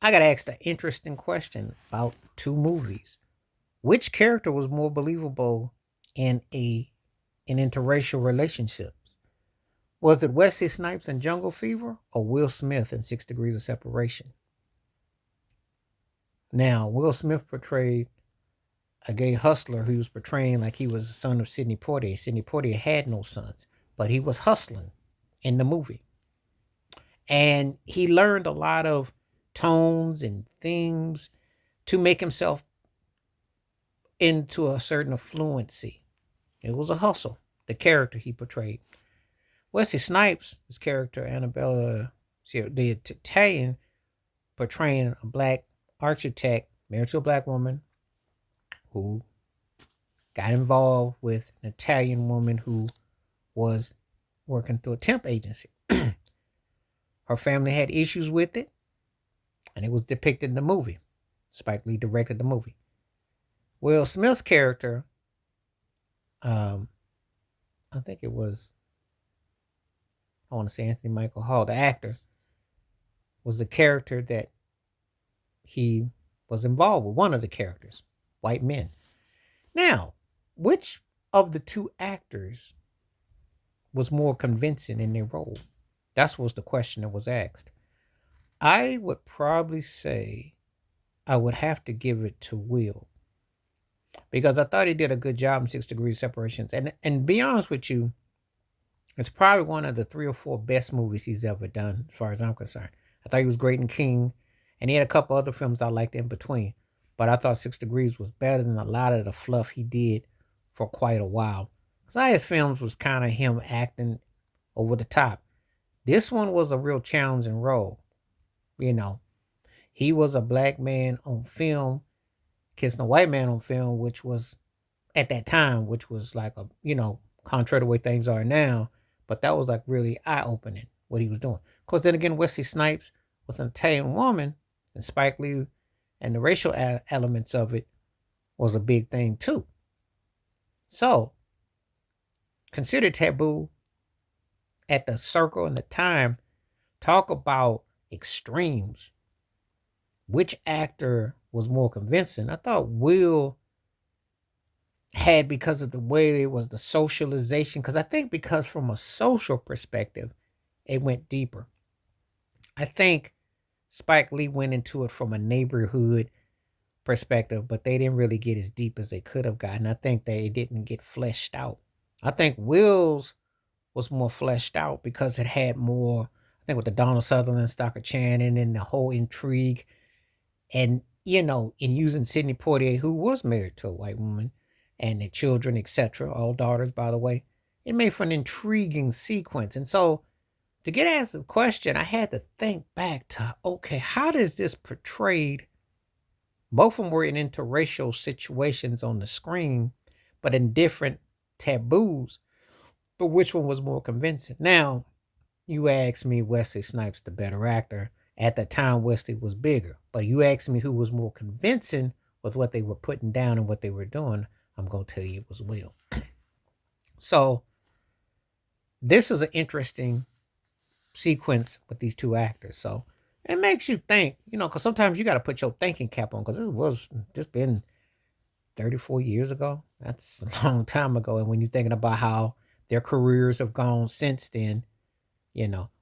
I got asked an interesting question about two movies. Which character was more believable in an interracial relationships? Was it Wesley Snipes in Jungle Fever or Will Smith in 6 Degrees of Separation? Now, Will Smith portrayed a gay hustler who was portraying like he was the son of Sidney Poitier. Sidney Poitier had no sons, but he was hustling in the movie. And he learned a lot of tones and themes to make himself into a certain affluency. It was a hustle, the character he portrayed. Wesley Snipes, his character Annabella, the Italian, portraying a black architect married to a black woman who got involved with an Italian woman who was working through a temp agency. Her family had issues with it, and it was depicted in the movie. Spike Lee directed the movie. Will Smith's character, I think it was, I want to say Anthony Michael Hall, the actor, was the character that he was involved with, one of the characters, white men. Now, which of the two actors was more convincing in their role? That was the question that was asked. I would probably say I would have to give it to Will because I thought he did a good job in 6 Degrees Separations. And be honest with you, it's probably one of the 3 or 4 best movies he's ever done, as far as I'm concerned. I thought he was great in King, and he had a couple other films I liked in between. But I thought 6 Degrees was better than a lot of the fluff he did for quite a while. Because his films was kind of him acting over the top. This one was a real challenging role. You know, he was a black man on film, kissing a white man on film, which was, at that time, which was like a, contrary to the way things are now. But that was like really eye-opening, what he was doing. Of course, then again, Wesley Snipes with an Italian woman and Spike Lee and the racial elements of it was a big thing too. So, consider Taboo at the circle and the time. Talk about extremes. Which actor was more convincing? I thought Will had, because of the way it was the socialization, because I think because from a social perspective, it went deeper. I think Spike Lee went into it from a neighborhood perspective, but they didn't really get as deep as they could have gotten. I think they didn't get fleshed out. I think Will's was more fleshed out because it had more, I think with the Donald Sutherland, Stockard Channing, and the whole intrigue. And, in using Sidney Poitier, who was married to a white woman, and their children, etc., all daughters, by the way, it made for an intriguing sequence. And so, to get asked the question, I had to think back to, okay, how does this portrayed? Both of them were in interracial situations on the screen, but in different taboos. But which one was more convincing? Now, you asked me Wesley Snipes, the better actor. At the time, Wesley was bigger. But you asked me who was more convincing with what they were putting down and what they were doing. I'm going to tell you it was Will. So, this is an interesting sequence with these two actors. So, it makes you think, because sometimes you got to put your thinking cap on, because it was just been 34 years ago. That's a long time ago. And when you're thinking about how their careers have gone since then,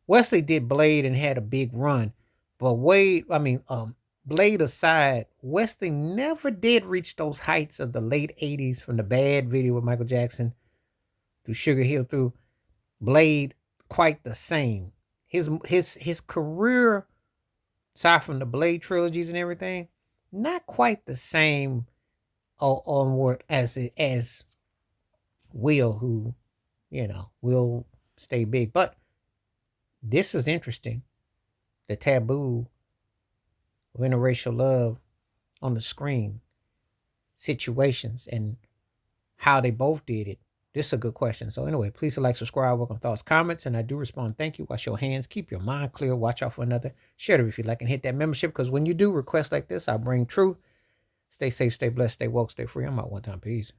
Wesley did Blade and had a big run, but Blade aside, Wesley never did reach those heights of the late 80s from the Bad video with Michael Jackson through Sugar Hill through Blade quite the same. His career, aside from the Blade trilogies and everything, not quite the same onward as Will, who, will stay big. But this is interesting. The taboo of interracial love on the screen, situations, and how they both did it. This is a good question. So anyway, please like, subscribe, welcome thoughts, comments, and I do respond. Thank you. Wash your hands. Keep your mind clear. Watch out for another. Share it if you like, and hit that membership, because when you do requests like this, I bring truth. Stay safe, stay blessed, stay woke, stay free. I'm out one time. Peace.